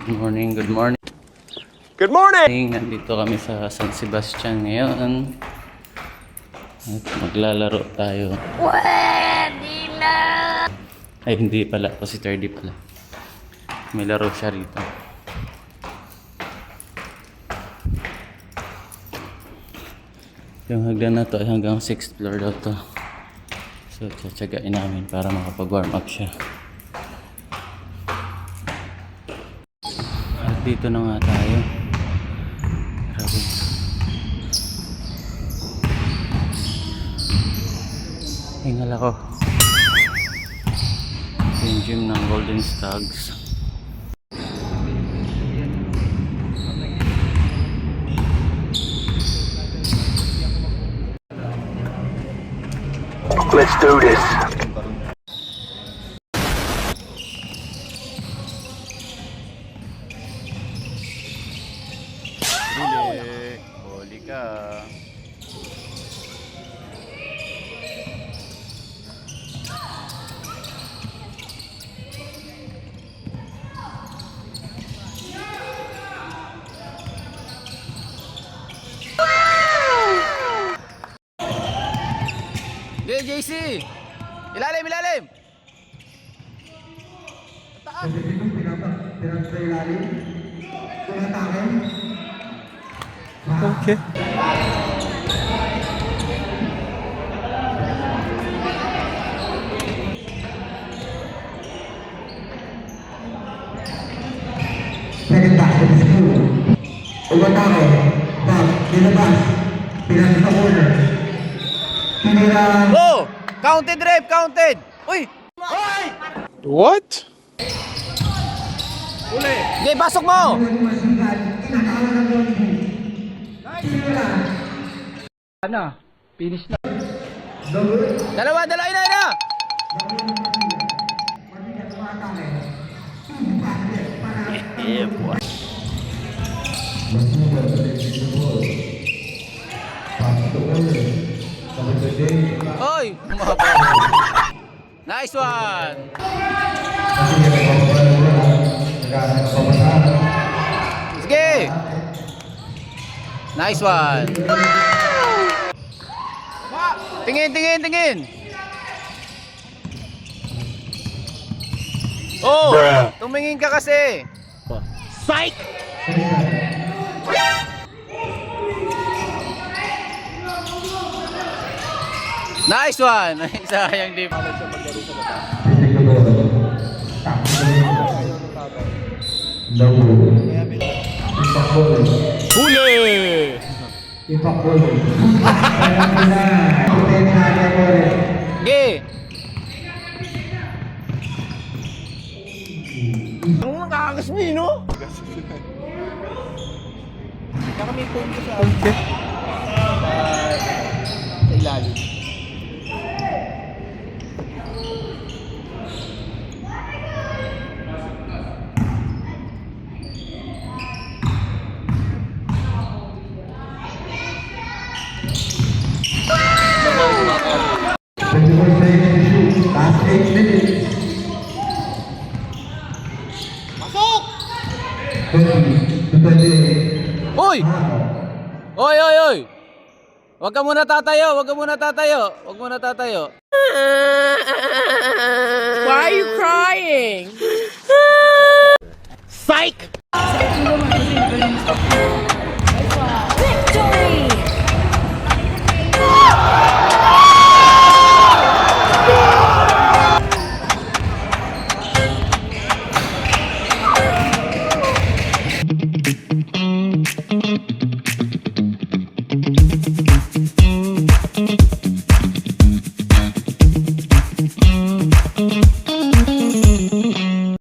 Good morning, good morning. Good morning! Nandito kami sa San Sebastian ngayon. At maglalaro tayo. Pwede na! Ay, hindi pala. Kasi 30 pala. May laro siya rito. Yung hagdan na to ay hanggang 6th floor daw to. So, tsatsagain namin para makapag-warm up siya. At dito na nga tayo. Grabe. Hingal ako. Yung gym ng Golden Stags. Let's do this. Huli ka. JC! Ilalim, ilalim! Taas! Okay. Second back to the school. Umatake. Back. Pinabas. Pinasa sa corner. Pinira. Oh! Counted, rep! Counted! Uy! What? Okay, pasok mo! Masigal. Inakawa ng goalkeeper. Pinira. Ano? Finish na. Dalawa, ina! Yeah, boy. Oy! Umaba. Nice one! Sige! Nice one! Tingin! Oh! Tumingin ka kasi! Psych! Nice one! Sayang di pala sa paglaro sa bata. Huli! Ge! Ang nakakas mo yun, no? Baka may phone ko sa ilalim. Last 8 minutes. Pasok! 20. Uy! Oy! Huwag ka muna tatayo! Why are you crying? Psych!